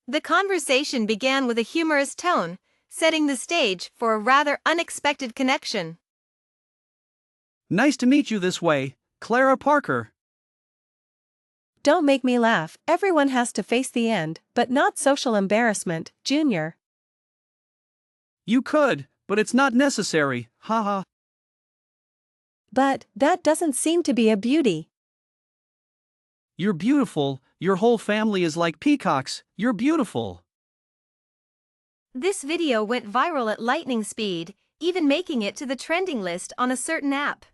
The conversation began with a humorous tone, setting the stage for a rather unexpected connection. Nice to meet you this way, Clara Parker. Don't make me laugh. Everyone has to face the end, but not social embarrassment, Junior. You could, but it's not necessary, haha. But that doesn't seem to be a beauty. You're beautiful, your whole family is like peacocks, you're beautiful. This video went viral at lightning speed, even making it to the trending list on a certain app.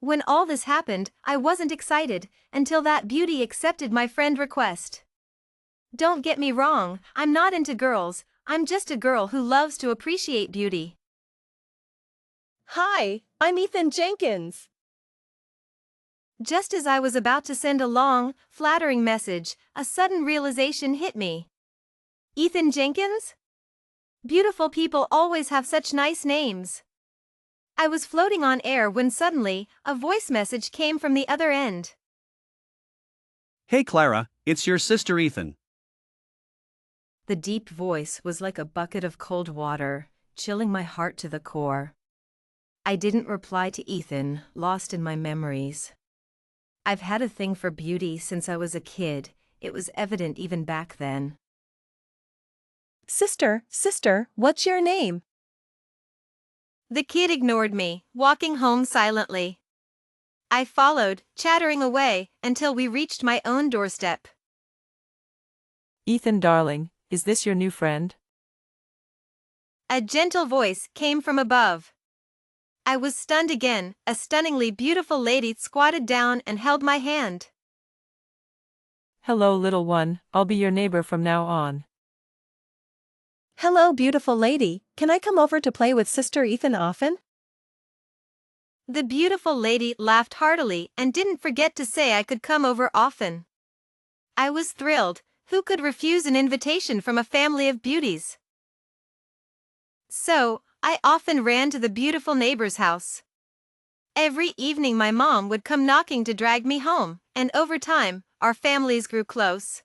When all this happened, I wasn't excited, until that beauty accepted my friend request. Don't get me wrong, I'm not into girls, I'm just a girl who loves to appreciate beauty. Hi, I'm Ethan Jenkins. Just as I was about to send a long, flattering message, a sudden realization hit me. Ethan Jenkins? Beautiful people always have such nice names. I was floating on air when suddenly, a voice message came from the other end. Hey Clara, it's your sister Ethan. The deep voice was like a bucket of cold water, chilling my heart to the core. I didn't reply to Ethan, lost in my memories. I've had a thing for beauty since I was a kid, it was evident even back then. Sister, what's your name? The kid ignored me, walking home silently. I followed, chattering away, until we reached my own doorstep. Ethan darling, is this your new friend? A gentle voice came from above. I was stunned again, a stunningly beautiful lady squatted down and held my hand. Hello little one, I'll be your neighbor from now on. Hello beautiful lady, can I come over to play with Sister Ethan often? The beautiful lady laughed heartily and didn't forget to say I could come over often. I was thrilled, who could refuse an invitation from a family of beauties? So, I often ran to the beautiful neighbor's house. Every evening my mom would come knocking to drag me home, and over time, our families grew close.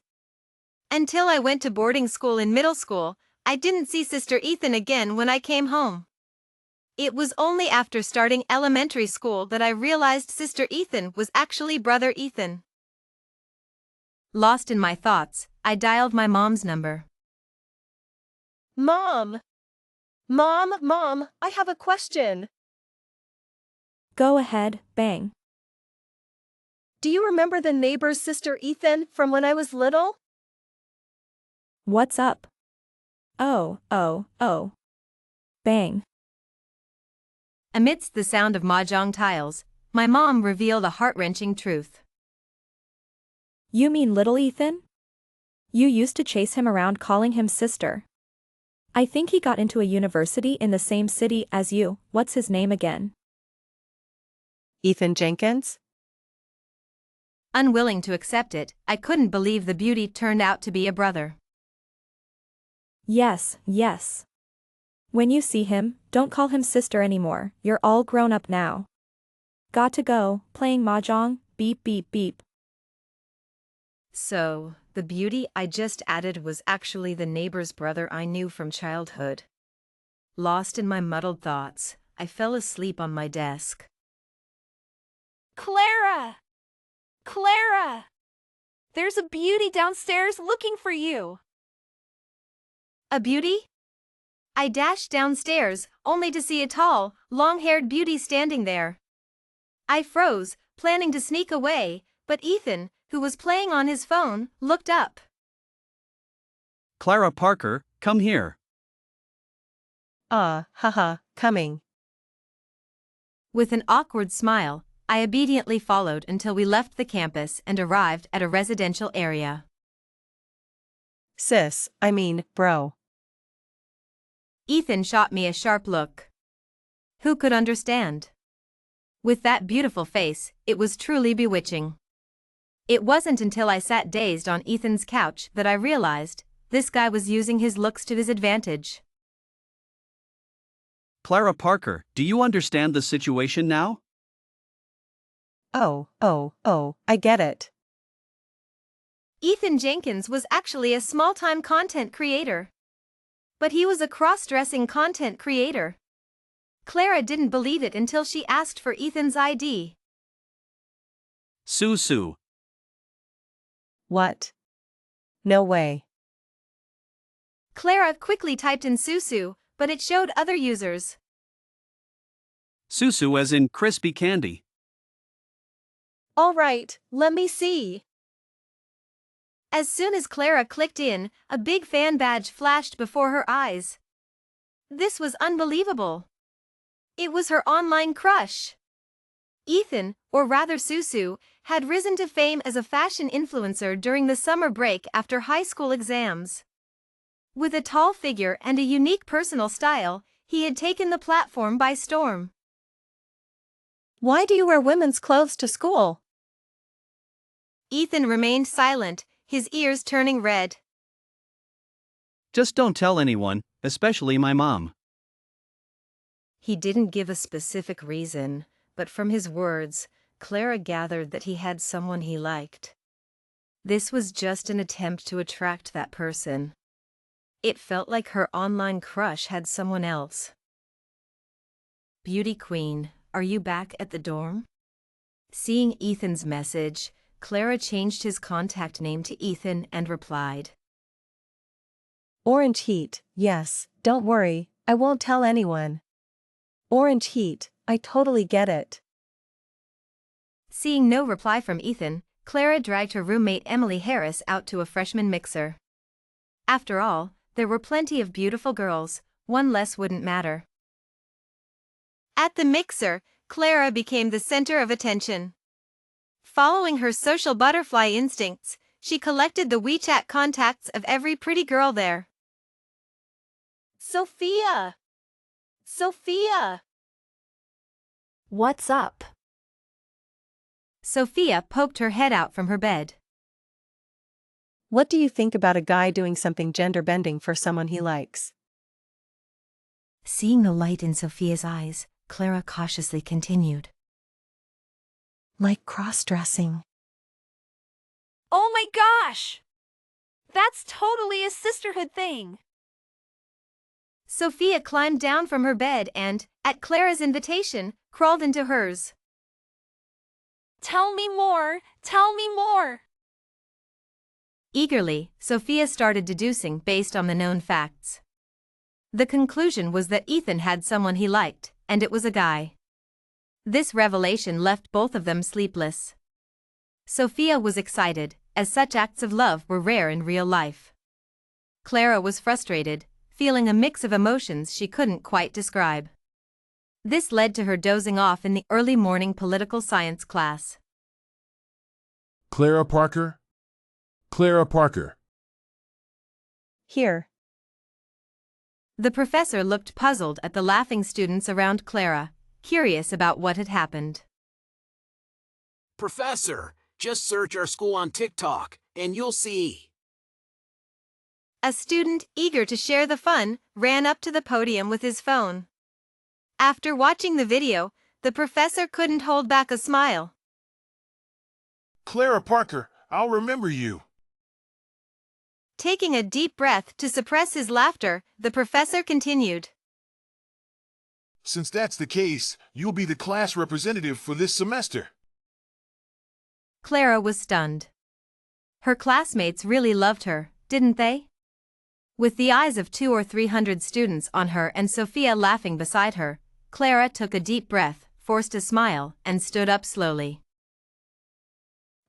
Until I went to boarding school in middle school, I didn't see Sister Ethan again when I came home. It was only after starting elementary school that I realized Sister Ethan was actually Brother Ethan. Lost in my thoughts, I dialed my mom's number. Mom, I have a question. Go ahead, bang. Do you remember the neighbor's Sister Ethan from when I was little? What's up? Oh. Bang. Amidst the sound of mahjong tiles, my mom revealed a heart-wrenching truth. You mean little Ethan? You used to chase him around calling him sister. I think he got into a university in the same city as you. What's his name again? Ethan Jenkins? Unwilling to accept it, I couldn't believe the beauty turned out to be a brother. Yes. When you see him, don't call him sister anymore, you're all grown up now. Got to go, playing mahjong, beep. So, the beauty I just added was actually the neighbor's brother I knew from childhood. Lost in my muddled thoughts, I fell asleep on my desk. Clara! There's a beauty downstairs looking for you. A beauty? I dashed downstairs, only to see a tall, long-haired beauty standing there. I froze, planning to sneak away, but Ethan, who was playing on his phone, looked up. Clara Parker, come here. Coming. With an awkward smile, I obediently followed until we left the campus and arrived at a residential area. Bro. Ethan shot me a sharp look. Who could understand? With that beautiful face, it was truly bewitching. It wasn't until I sat dazed on Ethan's couch that I realized, this guy was using his looks to his advantage. Clara Parker, do you understand the situation now? Oh, I get it. Ethan Jenkins was actually a small-time content creator. But he was a cross-dressing content creator. Clara didn't believe it until she asked for Ethan's ID. Sue. What? No way. Clara quickly typed in Susu, but it showed other users. Susu as in crispy candy. All right, let me see. As soon as Clara clicked in, a big fan badge flashed before her eyes. This was unbelievable. It was her online crush. Ethan, or rather Susu, had risen to fame as a fashion influencer during the summer break after high school exams. With a tall figure and a unique personal style, he had taken the platform by storm. Why do you wear women's clothes to school? Ethan remained silent, his ears turning red. Just don't tell anyone, especially my mom. He didn't give a specific reason, but from his words, Clara gathered that he had someone he liked. This was just an attempt to attract that person. It felt like her online crush had someone else. Beauty queen, are you back at the dorm? Seeing Ethan's message, Clara changed his contact name to Ethan and replied. Orange heat, yes, don't worry, I won't tell anyone. Orange heat, I totally get it. Seeing no reply from Ethan, Clara dragged her roommate Emily Harris out to a freshman mixer. After all, there were plenty of beautiful girls, one less wouldn't matter. At the mixer, Clara became the center of attention. Following her social butterfly instincts, she collected the WeChat contacts of every pretty girl there. Sophia! Sophia! What's up? Sophia poked her head out from her bed. What do you think about a guy doing something gender-bending for someone he likes? Seeing the light in Sophia's eyes, Clara cautiously continued. Like cross-dressing. Oh my gosh! That's totally a sisterhood thing. Sophia climbed down from her bed and, at Clara's invitation, crawled into hers. Tell me more! Tell me more! Eagerly, Sophia started deducing based on the known facts. The conclusion was that Ethan had someone he liked, and it was a guy. This revelation left both of them sleepless. Sophia was excited, as such acts of love were rare in real life. Clara was frustrated, feeling a mix of emotions she couldn't quite describe. This led to her dozing off in the early morning political science class. Clara Parker? Clara Parker. Here. The professor looked puzzled at the laughing students around Clara, curious about what had happened. Professor, just search our school on TikTok, and you'll see. A student, eager to share the fun, ran up to the podium with his phone. After watching the video, the professor couldn't hold back a smile. Clara Parker, I'll remember you. Taking a deep breath to suppress his laughter, the professor continued. Since that's the case, you'll be the class representative for this semester. Clara was stunned. Her classmates really loved her, didn't they? With the eyes of 200 or 300 students on her and Sophia laughing beside her, Clara took a deep breath, forced a smile, and stood up slowly.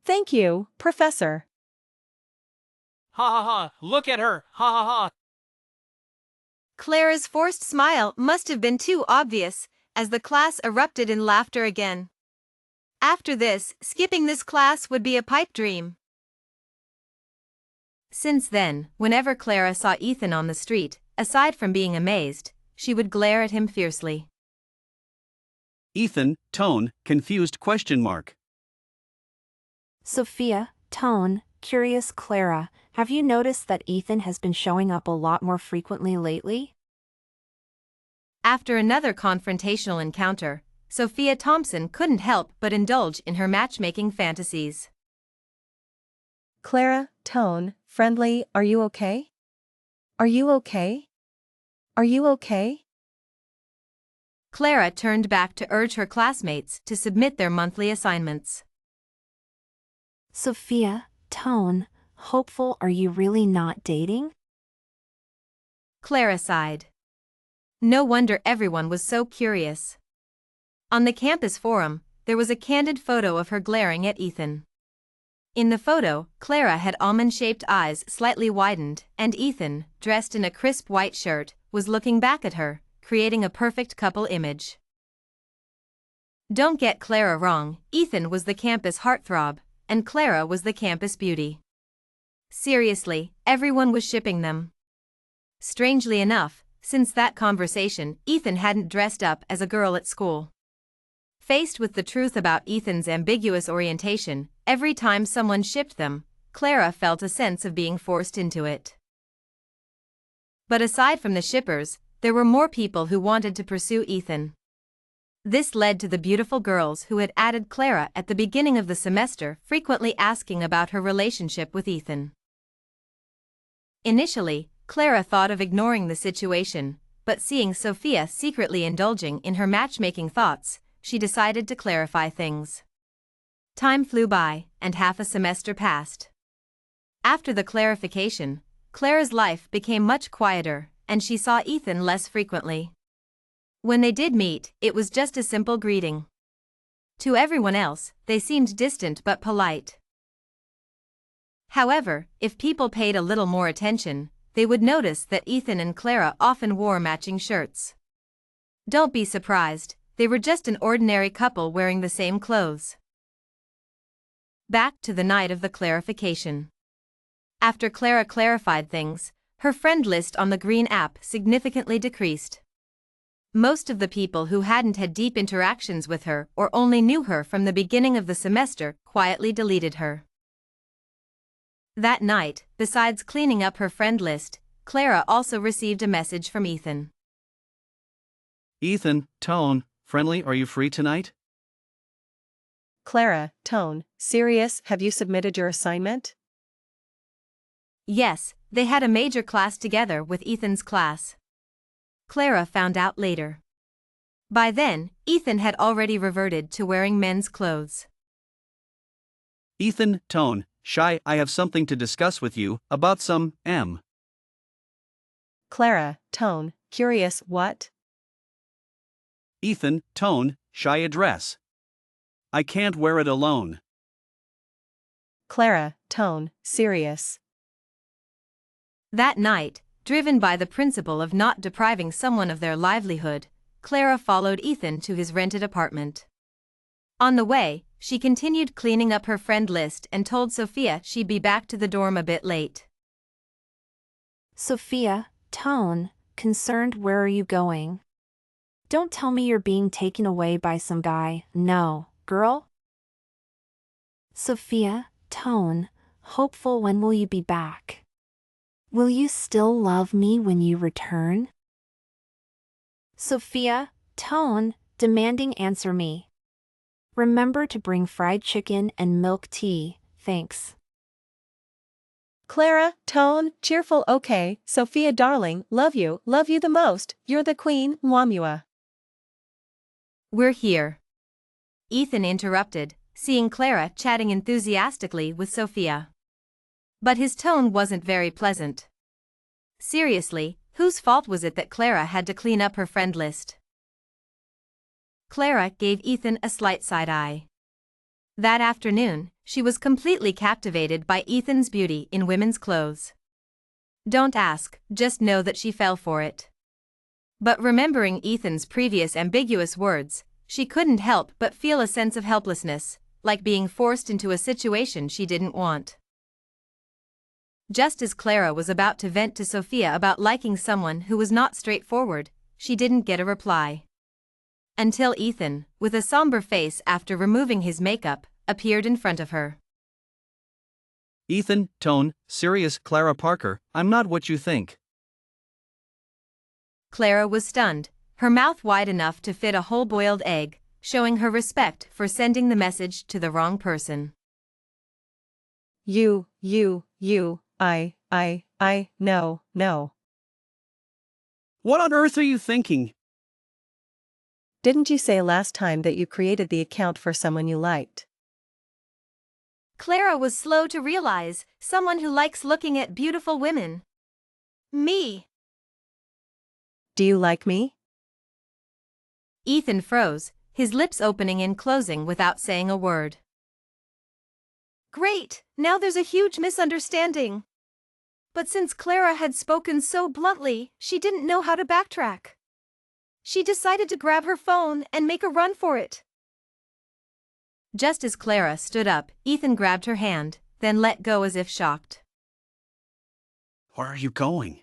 Thank you, Professor. Ha ha ha, look at her, ha ha ha. Clara's forced smile must have been too obvious, as the class erupted in laughter again. After this, skipping this class would be a pipe dream. Since then, whenever Clara saw Ethan on the street, aside from being amazed, she would glare at him fiercely. Ethan, tone, confused question mark. Sophia, tone, curious Clara, have you noticed that Ethan has been showing up a lot more frequently lately? After another confrontational encounter, Sophia Thompson couldn't help but indulge in her matchmaking fantasies. Clara, tone, friendly, are you okay? Are you okay? Are you okay? Clara turned back to urge her classmates to submit their monthly assignments. Sophia, tone, hopeful, are you really not dating? Clara sighed. No wonder everyone was so curious. On the campus forum, there was a candid photo of her glaring at Ethan. In the photo, Clara had almond-shaped eyes slightly widened, and Ethan, dressed in a crisp white shirt, was looking back at her, creating a perfect couple image. Don't get Clara wrong, Ethan was the campus heartthrob, and Clara was the campus beauty. Seriously, everyone was shipping them. Strangely enough, since that conversation, Ethan hadn't dressed up as a girl at school. Faced with the truth about Ethan's ambiguous orientation, every time someone shipped them, Clara felt a sense of being forced into it. But aside from the shippers, there were more people who wanted to pursue Ethan. This led to the beautiful girls who had added Clara at the beginning of the semester frequently asking about her relationship with Ethan. Initially, Clara thought of ignoring the situation, but seeing Sophia secretly indulging in her matchmaking thoughts, she decided to clarify things. Time flew by, and half a semester passed. After the clarification, Clara's life became much quieter, and she saw Ethan less frequently. When they did meet, it was just a simple greeting. To everyone else, they seemed distant but polite. However, if people paid a little more attention, they would notice that Ethan and Clara often wore matching shirts. Don't be surprised, they were just an ordinary couple wearing the same clothes. Back to the night of the clarification. After Clara clarified things, her friend list on the Green app significantly decreased. Most of the people who hadn't had deep interactions with her or only knew her from the beginning of the semester quietly deleted her. That night, besides cleaning up her friend list, Clara also received a message from Ethan. Ethan, tone, friendly, are you free tonight? Clara, tone, serious, have you submitted your assignment? Yes, they had a major class together with Ethan's class. Clara found out later. By then, Ethan had already reverted to wearing men's clothes. Ethan, tone, shy, I have something to discuss with you, about some, Clara, tone, curious, what? Ethan, tone, shy, address. I can't wear it alone. Clara, tone, serious. That night, driven by the principle of not depriving someone of their livelihood, Clara followed Ethan to his rented apartment. On the way, she continued cleaning up her friend list and told Sophia she'd be back to the dorm a bit late. Sophia, tone, concerned, where are you going? Don't tell me you're being taken away by some guy, no, girl? Sophia, tone, hopeful, when will you be back? Will you still love me when you return? Sophia, tone, demanding, answer me. Remember to bring fried chicken and milk tea, thanks. Clara, tone, cheerful, okay, Sophia darling, love you the most, you're the queen, Mwamua. We're here. Ethan interrupted, seeing Clara chatting enthusiastically with Sophia. But his tone wasn't very pleasant. Seriously, whose fault was it that Clara had to clean up her friend list? Clara gave Ethan a slight side eye. That afternoon, she was completely captivated by Ethan's beauty in women's clothes. Don't ask, just know that she fell for it. But remembering Ethan's previous ambiguous words, she couldn't help but feel a sense of helplessness, like being forced into a situation she didn't want. Just as Clara was about to vent to Sophia about liking someone who was not straightforward, she didn't get a reply. Until Ethan, with a somber face after removing his makeup, appeared in front of her. Ethan, tone, serious, Clara Parker, I'm not what you think. Clara was stunned, her mouth wide enough to fit a whole boiled egg, showing her respect for sending the message to the wrong person. no. What on earth are you thinking? Didn't you say last time that you created the account for someone you liked? Clara was slow to realize, someone who likes looking at beautiful women. Me. Do you like me? Ethan froze, his lips opening and closing without saying a word. Great, now there's a huge misunderstanding. But since Clara had spoken so bluntly, she didn't know how to backtrack. She decided to grab her phone and make a run for it. Just as Clara stood up, Ethan grabbed her hand, then let go as if shocked. Where are you going?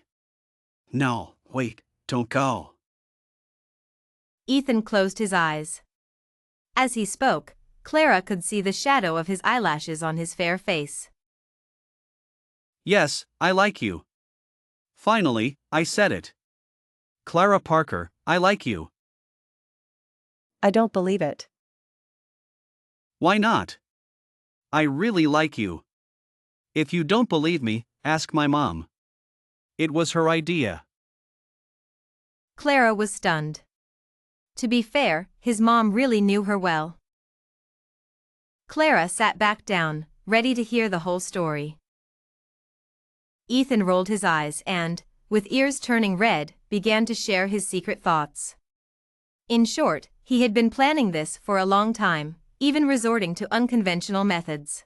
No, wait, don't go. Ethan closed his eyes. As he spoke, Clara could see the shadow of his eyelashes on his fair face. Yes, I like you. Finally, I said it. Clara Parker, I like you. I don't believe it. Why not? I really like you. If you don't believe me, ask my mom. It was her idea. Clara was stunned. To be fair, his mom really knew her well. Clara sat back down, ready to hear the whole story. Ethan rolled his eyes and, with ears turning red, began to share his secret thoughts. In short, he had been planning this for a long time, even resorting to unconventional methods.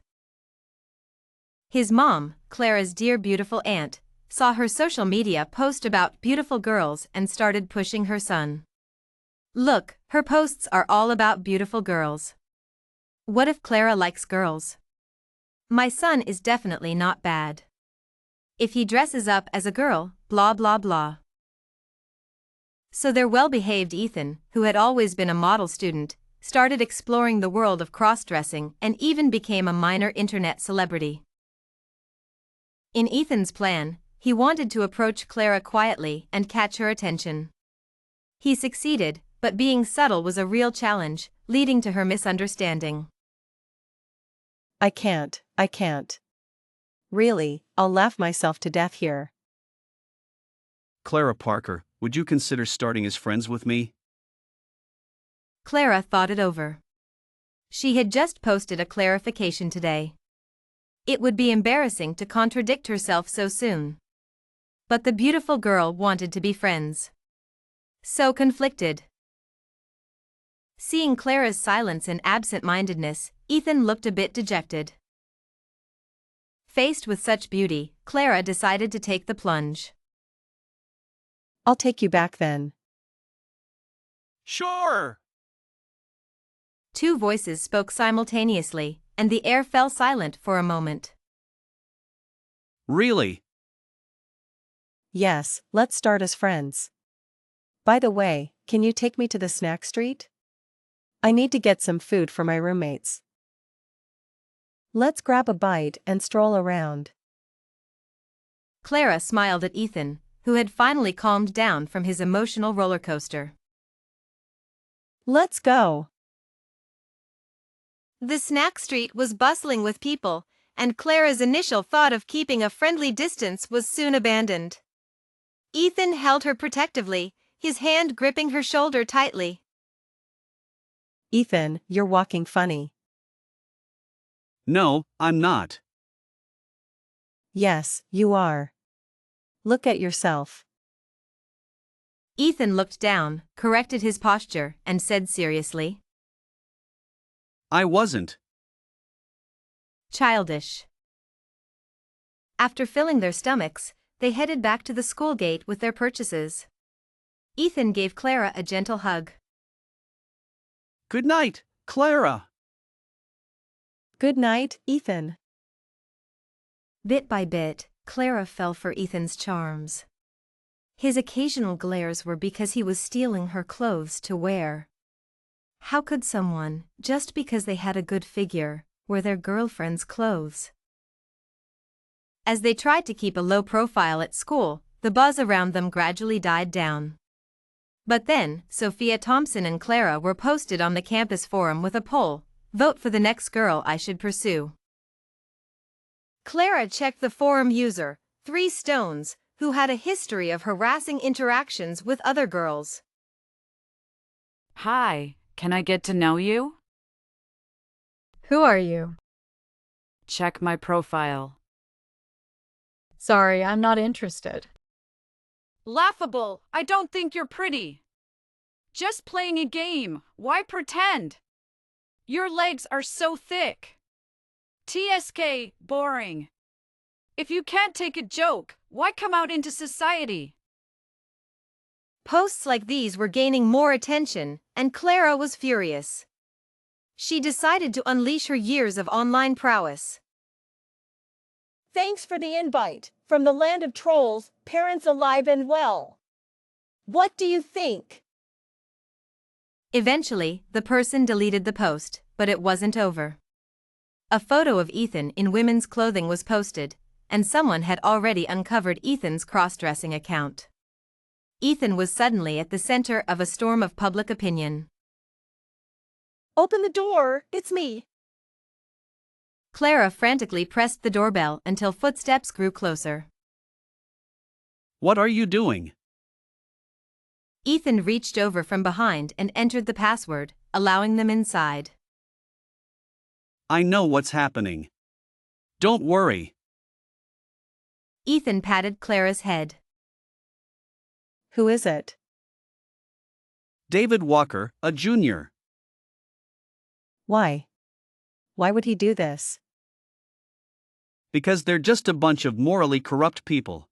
His mom, Clara's dear beautiful aunt, saw her social media post about beautiful girls and started pushing her son. Look, her posts are all about beautiful girls. What if Clara likes girls? My son is definitely not bad. If he dresses up as a girl, blah blah blah. So their well-behaved Ethan, who had always been a model student, started exploring the world of cross-dressing and even became a minor internet celebrity. In Ethan's plan, he wanted to approach Clara quietly and catch her attention. He succeeded, but being subtle was a real challenge, leading to her misunderstanding. I can't. Really, I'll laugh myself to death here. Clara Parker, would you consider starting as friends with me? Clara thought it over. She had just posted a clarification today. It would be embarrassing to contradict herself so soon. But the beautiful girl wanted to be friends. So conflicted. Seeing Clara's silence and absent-mindedness, Ethan looked a bit dejected. Faced with such beauty, Clara decided to take the plunge. I'll take you back then. Sure. Two voices spoke simultaneously, and the air fell silent for a moment. Really? Yes, let's start as friends. By the way, can you take me to the snack street? I need to get some food for my roommates. Let's grab a bite and stroll around. Clara smiled at Ethan, who had finally calmed down from his emotional roller coaster. Let's go. The snack street was bustling with people, and Clara's initial thought of keeping a friendly distance was soon abandoned. Ethan held her protectively, his hand gripping her shoulder tightly. Ethan, you're walking funny. No, I'm not. Yes, you are. Look at yourself. Ethan looked down, corrected his posture, and said seriously, I wasn't. Childish. After filling their stomachs, they headed back to the school gate with their purchases. Ethan gave Clara a gentle hug. Good night, Clara. Good night, Ethan. Bit by bit, Clara fell for Ethan's charms. His occasional glares were because he was stealing her clothes to wear. How could someone, just because they had a good figure, wear their girlfriend's clothes? As they tried to keep a low profile at school, the buzz around them gradually died down. But then, Sophia Thompson and Clara were posted on the campus forum with a poll, "Vote for the next girl I should pursue." Clara checked the forum user, 3 Stones, who had a history of harassing interactions with other girls. Hi, can I get to know you? Who are you? Check my profile. Sorry, I'm not interested. Laughable, I don't think you're pretty. Just playing a game, why pretend? Your legs are so thick. TSK, boring. If you can't take a joke, why come out into society? Posts like these were gaining more attention, and Clara was furious. She decided to unleash her years of online prowess. Thanks for the invite. From the land of trolls, parents alive and well. What do you think? Eventually, the person deleted the post, but it wasn't over. A photo of Ethan in women's clothing was posted, and someone had already uncovered Ethan's cross-dressing account. Ethan was suddenly at the center of a storm of public opinion. Open the door, it's me. Clara frantically pressed the doorbell until footsteps grew closer. What are you doing? Ethan reached over from behind and entered the password, allowing them inside. I know what's happening. Don't worry. Ethan patted Clara's head. Who is it? David Walker, a junior. Why? Why would he do this? Because they're just a bunch of morally corrupt people.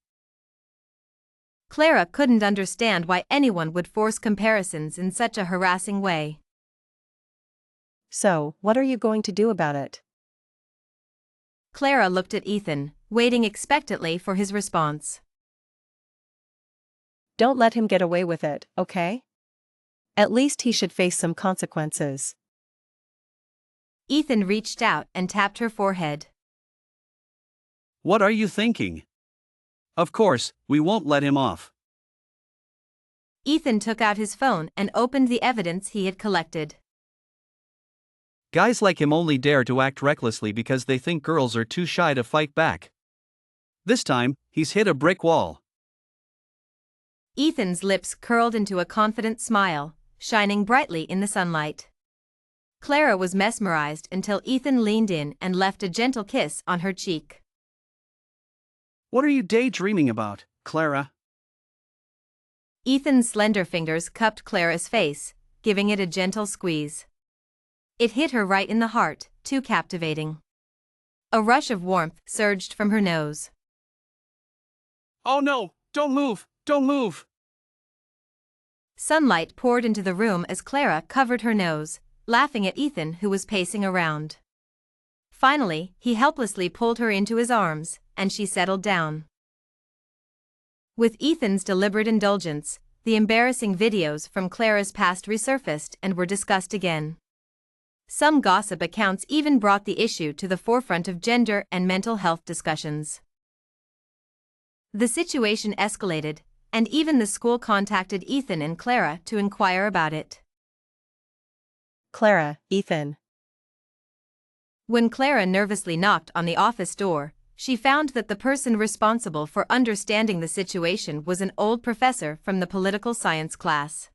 Clara couldn't understand why anyone would force comparisons in such a harassing way. So, what are you going to do about it? Clara looked at Ethan, waiting expectantly for his response. Don't let him get away with it, okay? At least he should face some consequences. Ethan reached out and tapped her forehead. What are you thinking? Of course, we won't let him off. Ethan took out his phone and opened the evidence he had collected. Guys like him only dare to act recklessly because they think girls are too shy to fight back. This time, he's hit a brick wall. Ethan's lips curled into a confident smile, shining brightly in the sunlight. Clara was mesmerized until Ethan leaned in and left a gentle kiss on her cheek. What are you daydreaming about, Clara? Ethan's slender fingers cupped Clara's face, giving it a gentle squeeze. It hit her right in the heart, too captivating. A rush of warmth surged from her nose. Oh no, don't move, don't move! Sunlight poured into the room as Clara covered her nose, laughing at Ethan, who was pacing around. Finally, he helplessly pulled her into his arms, and she settled down. With Ethan's deliberate indulgence, the embarrassing videos from Clara's past resurfaced and were discussed again. Some gossip accounts even brought the issue to the forefront of gender and mental health discussions. The situation escalated, and even the school contacted Ethan and Clara to inquire about it. Clara, Ethan. When Clara nervously knocked on the office door, she found that the person responsible for understanding the situation was an old professor from the political science class.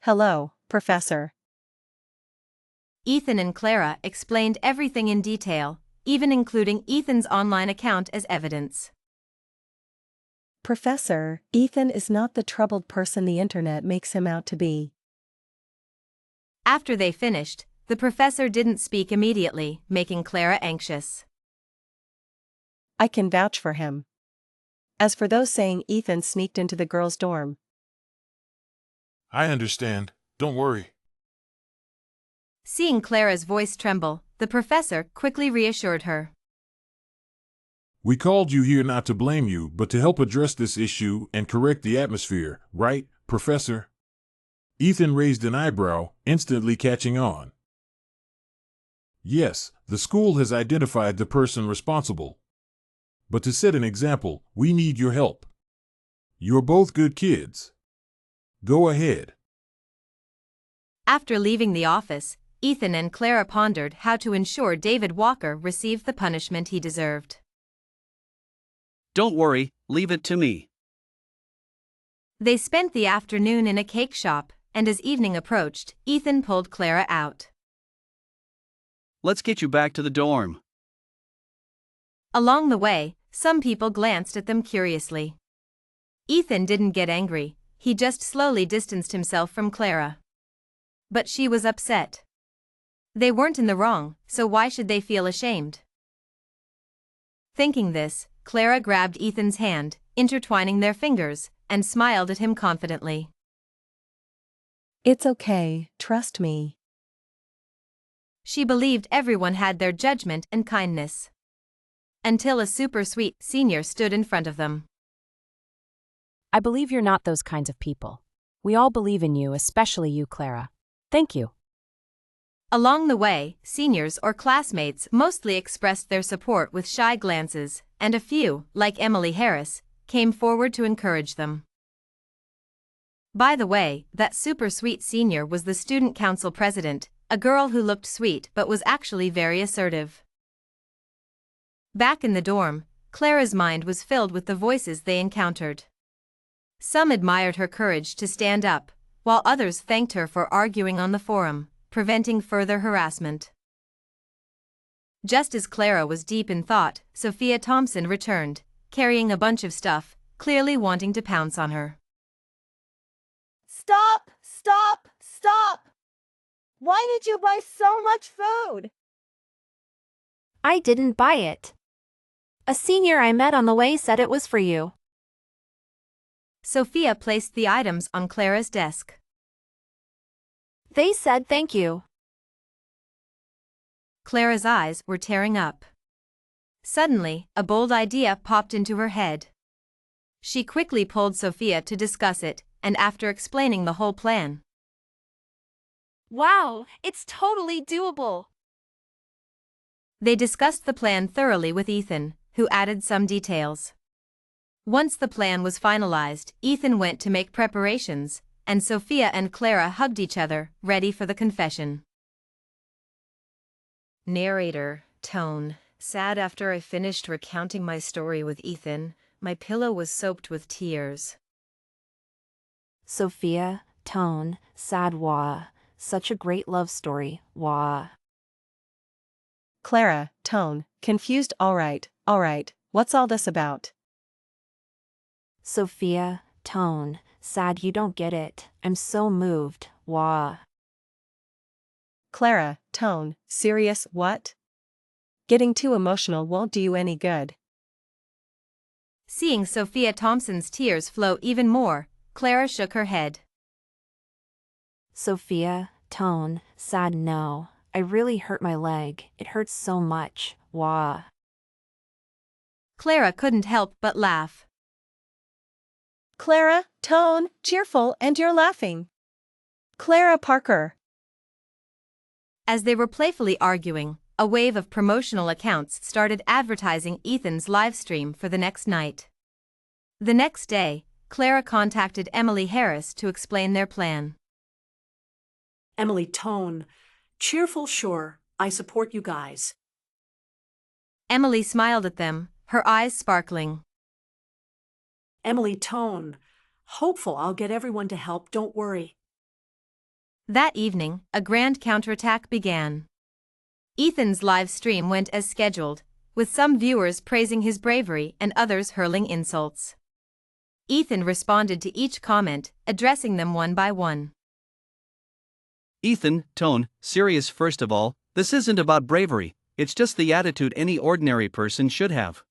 Hello, Professor. Ethan and Clara explained everything in detail, even including Ethan's online account as evidence. Professor, Ethan is not the troubled person the internet makes him out to be. After they finished, the professor didn't speak immediately, making Clara anxious. I can vouch for him. As for those saying Ethan sneaked into the girls' dorm. I understand, don't worry. Seeing Clara's voice tremble, the professor quickly reassured her. We called you here not to blame you, but to help address this issue and correct the atmosphere, right, Professor? Ethan raised an eyebrow, instantly catching on. Yes, the school has identified the person responsible. But to set an example, we need your help. You're both good kids. Go ahead. After leaving the office, Ethan and Clara pondered how to ensure David Walker received the punishment he deserved. Don't worry, leave it to me. They spent the afternoon in a cake shop, and as evening approached, Ethan pulled Clara out. Let's get you back to the dorm. Along the way, some people glanced at them curiously. Ethan didn't get angry, he just slowly distanced himself from Clara. But she was upset. They weren't in the wrong, so why should they feel ashamed? Thinking this, Clara grabbed Ethan's hand, intertwining their fingers, and smiled at him confidently. It's okay, trust me. She believed everyone had their judgment and kindness. Until a super sweet senior stood in front of them. I believe you're not those kinds of people. We all believe in you, especially you, Clara. Thank you. Along the way, seniors or classmates mostly expressed their support with shy glances, and a few, like Emily Harris, came forward to encourage them. By the way, that super sweet senior was the student council president, a girl who looked sweet but was actually very assertive. Back in the dorm, Clara's mind was filled with the voices they encountered. Some admired her courage to stand up, while others thanked her for arguing on the forum, preventing further harassment. Just as Clara was deep in thought, Sophia Thompson returned, carrying a bunch of stuff, clearly wanting to pounce on her. Stop! Stop! Stop! Why did you buy so much food? I didn't buy it. A senior I met on the way said it was for you. Sophia placed the items on Clara's desk. They said thank you. Clara's eyes were tearing up. Suddenly, a bold idea popped into her head. She quickly pulled Sophia to discuss it, and after explaining the whole plan. Wow, it's totally doable. They discussed the plan thoroughly with Ethan, who added some details. Once the plan was finalized, Ethan went to make preparations, and Sophia and Clara hugged each other, ready for the confession. Narrator, tone, sad. After I finished recounting my story with Ethan, my pillow was soaked with tears. Sophia, tone, sad. Wah. Such a great love story. Wah. Clara, tone, confused. All right, what's all this about? Sophia, tone, sad. You don't get it. I'm so moved. Wah. Clara, tone, serious. What? Getting too emotional won't do you any good. Seeing Sophia Thompson's tears flow even more, Clara shook her head. Sophia, tone, sad. No, I really hurt my leg. It hurts so much. Wah. Clara couldn't help but laugh. Clara, tone, cheerful, and you're laughing. Clara Parker. As they were playfully arguing, a wave of promotional accounts started advertising Ethan's live stream for the next night. The next day, Clara contacted Emily Harris to explain their plan. Emily, tone, cheerful. Sure, I support you guys. Emily smiled at them, her eyes sparkling. Emily, tone, hopeful. I'll get everyone to help, don't worry. That evening, a grand counterattack began. Ethan's live stream went as scheduled, with some viewers praising his bravery and others hurling insults. Ethan responded to each comment, addressing them one by one. Ethan, tone, serious. First of all, this isn't about bravery, it's just the attitude any ordinary person should have.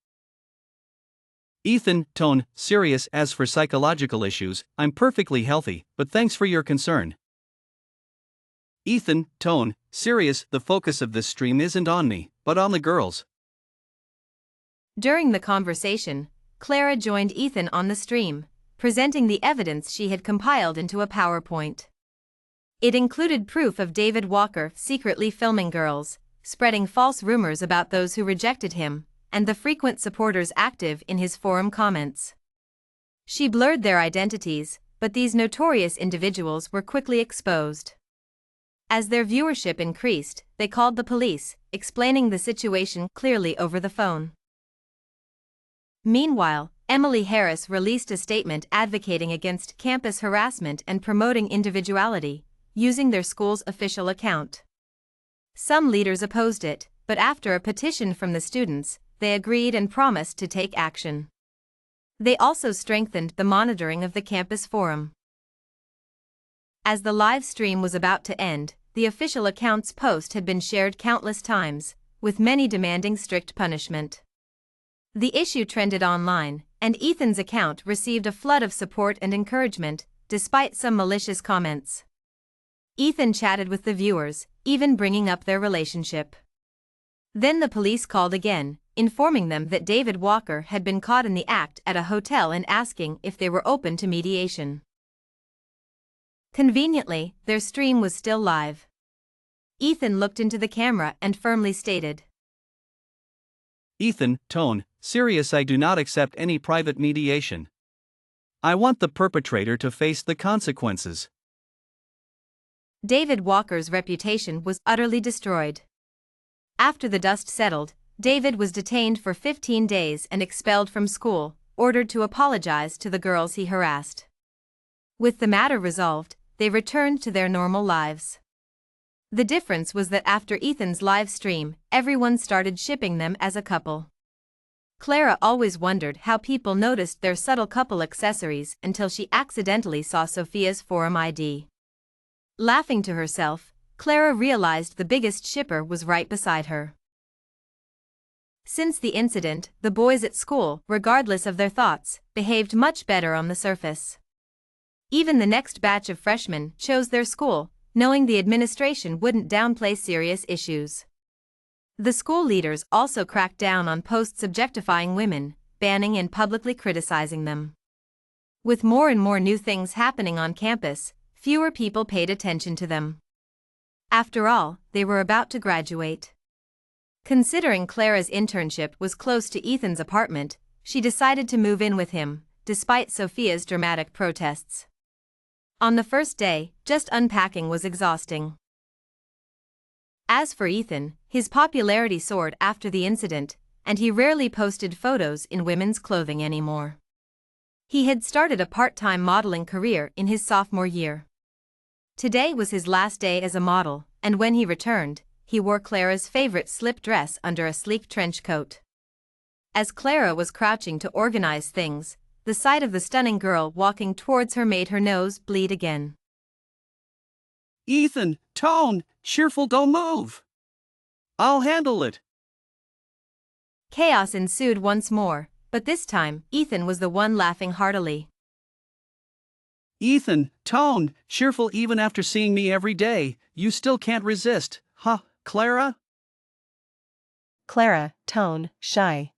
Ethan, tone, serious. As for psychological issues, I'm perfectly healthy, but thanks for your concern. Ethan, tone, serious. The focus of this stream isn't on me, but on the girls. During the conversation, Clara joined Ethan on the stream, presenting the evidence she had compiled into a PowerPoint. It included proof of David Walker secretly filming girls, spreading false rumors about those who rejected him, and the frequent supporters active in his forum comments. She blurred their identities, but these notorious individuals were quickly exposed. As their viewership increased, they called the police, explaining the situation clearly over the phone. Meanwhile, Emily Harris released a statement advocating against campus harassment and promoting individuality, using their school's official account. Some leaders opposed it, but after a petition from the students, they agreed and promised to take action. They also strengthened the monitoring of the campus forum. As the live stream was about to end, the official account's post had been shared countless times, with many demanding strict punishment. The issue trended online, and Ethan's account received a flood of support and encouragement, despite some malicious comments. Ethan chatted with the viewers, even bringing up their relationship. Then the police called again, informing them that David Walker had been caught in the act at a hotel and asking if they were open to mediation. Conveniently, their stream was still live. Ethan looked into the camera and firmly stated, Ethan, tone, serious. I do not accept any private mediation. I want the perpetrator to face the consequences. David Walker's reputation was utterly destroyed. After the dust settled, David was detained for 15 days and expelled from school, ordered to apologize to the girls he harassed. With the matter resolved, they returned to their normal lives. The difference was that after Ethan's live stream, everyone started shipping them as a couple. Clara always wondered how people noticed their subtle couple accessories until she accidentally saw Sophia's forum ID. Laughing to herself, Clara realized the biggest shipper was right beside her. Since the incident, the boys at school, regardless of their thoughts, behaved much better on the surface. Even the next batch of freshmen chose their school, knowing the administration wouldn't downplay serious issues. The school leaders also cracked down on posts objectifying women, banning and publicly criticizing them. With more and more new things happening on campus, fewer people paid attention to them. After all, they were about to graduate. Considering Clara's internship was close to Ethan's apartment, she decided to move in with him, despite Sophia's dramatic protests. On the first day, just unpacking was exhausting. As for Ethan, his popularity soared after the incident, and he rarely posted photos in women's clothing anymore. He had started a part-time modeling career in his sophomore year. Today was his last day as a model, and when he returned, he wore Clara's favorite slip dress under a sleek trench coat. As Clara was crouching to organize things, the sight of the stunning girl walking towards her made her nose bleed again. Ethan, tone, cheerful, don't move. I'll handle it. Chaos ensued once more, but this time, Ethan was the one laughing heartily. Ethan, tone, cheerful. Even after seeing me every day, you still can't resist, huh, Clara? Clara, tone, shy.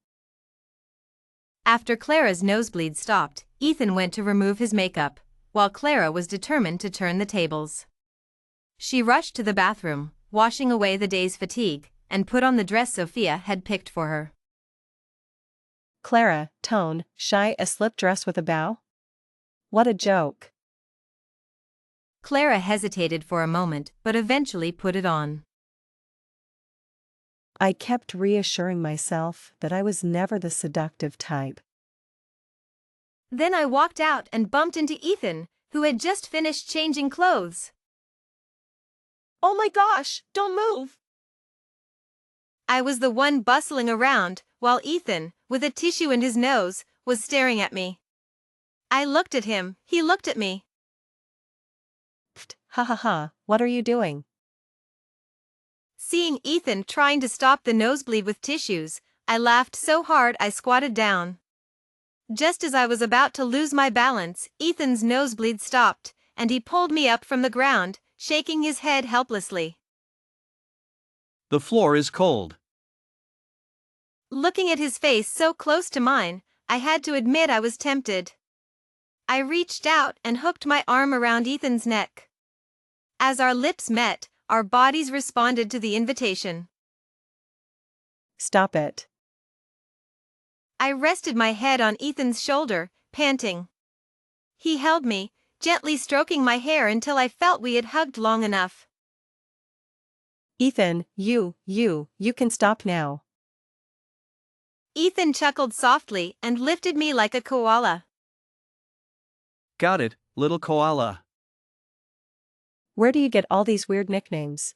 After Clara's nosebleed stopped, Ethan went to remove his makeup, while Clara was determined to turn the tables. She rushed to the bathroom, washing away the day's fatigue, and put on the dress Sophia had picked for her. Clara, tone, shy. A slip dress with a bow? What a joke. Clara hesitated for a moment but eventually put it on. I kept reassuring myself that I was never the seductive type. Then I walked out and bumped into Ethan, who had just finished changing clothes. Oh my gosh, don't move! I was the one bustling around, while Ethan, with a tissue in his nose, was staring at me. I looked at him, he looked at me. Pfft, ha ha ha, what are you doing? Seeing Ethan trying to stop the nosebleed with tissues, I laughed so hard I squatted down. Just as I was about to lose my balance, Ethan's nosebleed stopped, and he pulled me up from the ground, shaking his head helplessly. The floor is cold. Looking at his face so close to mine, I had to admit I was tempted. I reached out and hooked my arm around Ethan's neck. As our lips met, our bodies responded to the invitation. Stop it. I rested my head on Ethan's shoulder, panting. He held me, gently stroking my hair until I felt we had hugged long enough. Ethan, you can stop now. Ethan chuckled softly and lifted me like a koala. Got it, little koala. Where do you get all these weird nicknames?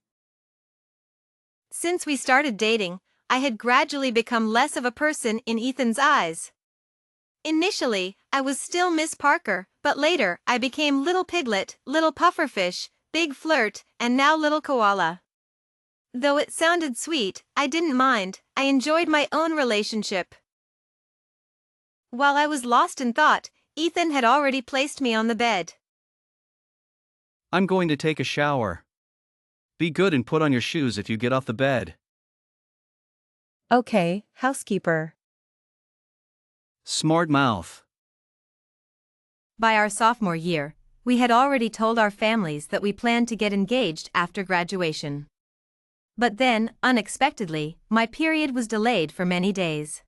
Since we started dating, I had gradually become less of a person in Ethan's eyes. Initially, I was still Miss Parker, but later I became Little Piglet, Little Pufferfish, Big Flirt, and now Little Koala. Though it sounded sweet, I didn't mind. I enjoyed my own relationship. While I was lost in thought, Ethan had already placed me on the bed. I'm going to take a shower. Be good and put on your shoes if you get off the bed. Okay, housekeeper. Smart mouth. By our sophomore year, we had already told our families that we planned to get engaged after graduation. But then, unexpectedly, my period was delayed for many days.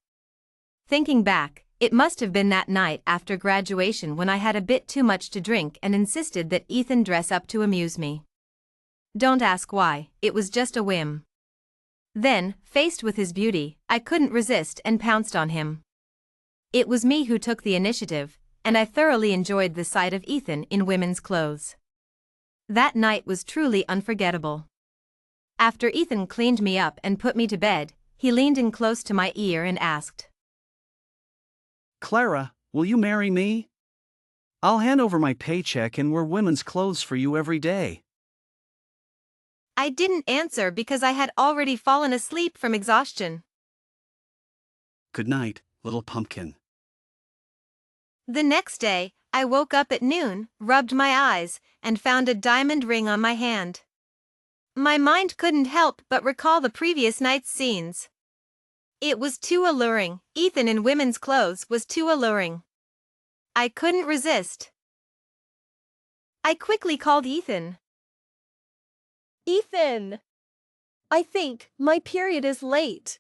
Thinking back, it must have been that night after graduation when I had a bit too much to drink and insisted that Ethan dress up to amuse me. Don't ask why, it was just a whim. Then, faced with his beauty, I couldn't resist and pounced on him. It was me who took the initiative, and I thoroughly enjoyed the sight of Ethan in women's clothes. That night was truly unforgettable. After Ethan cleaned me up and put me to bed, he leaned in close to my ear and asked, Clara, will you marry me? I'll hand over my paycheck and wear women's clothes for you every day. I didn't answer because I had already fallen asleep from exhaustion. Good night, little pumpkin. The next day, I woke up at noon, rubbed my eyes, and found a diamond ring on my hand. My mind couldn't help but recall the previous night's scenes. It was too alluring. Ethan in women's clothes was too alluring. I couldn't resist. I quickly called Ethan. Ethan! I think my period is late.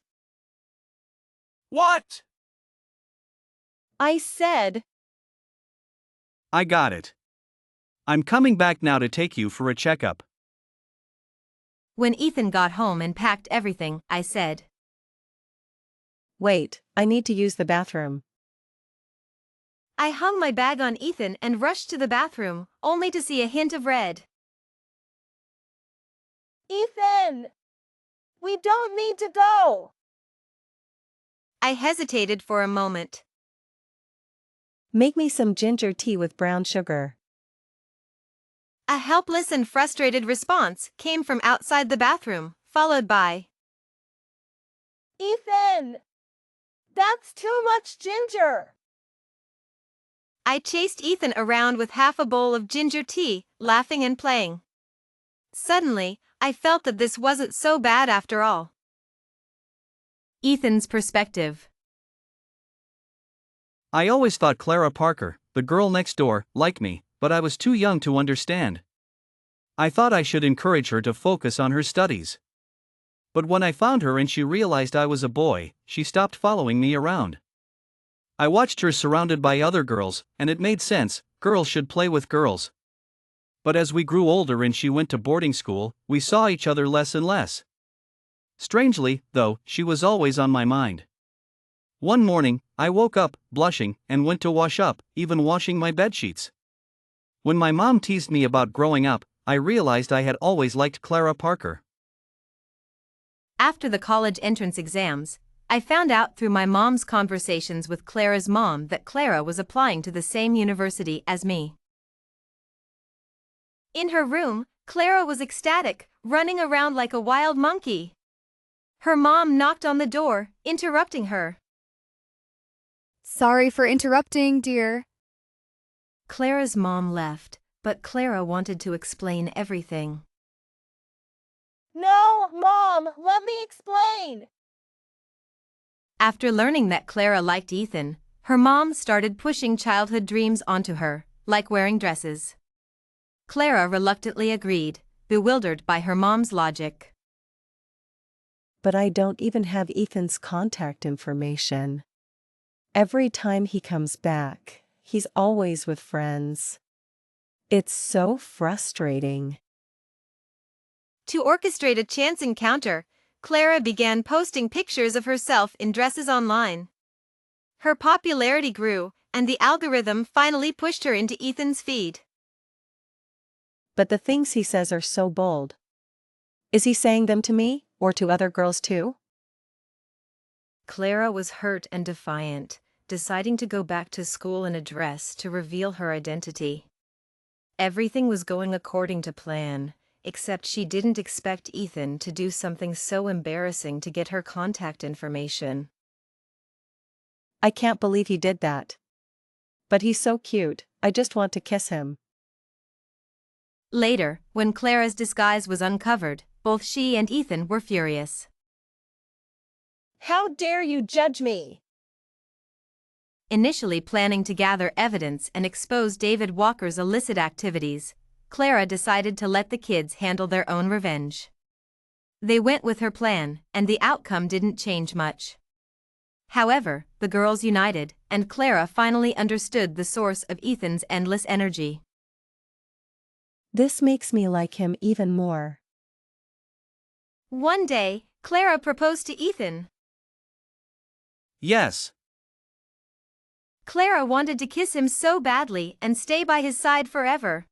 What? I said. I got it. I'm coming back now to take you for a checkup. When Ethan got home and packed everything, I said, Wait, I need to use the bathroom. I hung my bag on Ethan and rushed to the bathroom, only to see a hint of red. Ethan! We don't need to go! I hesitated for a moment. Make me some ginger tea with brown sugar. A helpless and frustrated response came from outside the bathroom, followed by, Ethan! That's too much ginger! I chased Ethan around with half a bowl of ginger tea, laughing and playing. Suddenly, I felt that this wasn't so bad after all. Ethan's perspective. I always thought Clara Parker, the girl next door, liked me, but I was too young to understand. I thought I should encourage her to focus on her studies. But when I found her and she realized I was a boy, she stopped following me around. I watched her surrounded by other girls, and it made sense, girls should play with girls. But as we grew older and she went to boarding school, we saw each other less and less. Strangely, though, she was always on my mind. One morning, I woke up, blushing, and went to wash up, even washing my bedsheets. When my mom teased me about growing up, I realized I had always liked Clara Parker. After the college entrance exams, I found out through my mom's conversations with Clara's mom that Clara was applying to the same university as me. In her room, Clara was ecstatic, running around like a wild monkey. Her mom knocked on the door, interrupting her. Sorry for interrupting, dear. Clara's mom left, but Clara wanted to explain everything. No, Mom, let me explain. After learning that Clara liked Ethan, her mom started pushing childhood dreams onto her, like wearing dresses. Clara reluctantly agreed, bewildered by her mom's logic. But I don't even have Ethan's contact information. Every time he comes back, he's always with friends. It's so frustrating. To orchestrate a chance encounter, Clara began posting pictures of herself in dresses online. Her popularity grew, and the algorithm finally pushed her into Ethan's feed. But the things he says are so bold. Is he saying them to me, or to other girls too? Clara was hurt and defiant, deciding to go back to school in a dress to reveal her identity. Everything was going according to plan, except she didn't expect Ethan to do something so embarrassing to get her contact information. I can't believe he did that. But he's so cute, I just want to kiss him. Later, when Clara's disguise was uncovered, both she and Ethan were furious. How dare you judge me? Initially planning to gather evidence and expose David Walker's illicit activities, Clara decided to let the kids handle their own revenge. They went with her plan, and the outcome didn't change much. However, the girls united, and Clara finally understood the source of Ethan's endless energy. This makes me like him even more. One day, Clara proposed to Ethan. Yes. Clara wanted to kiss him so badly and stay by his side forever.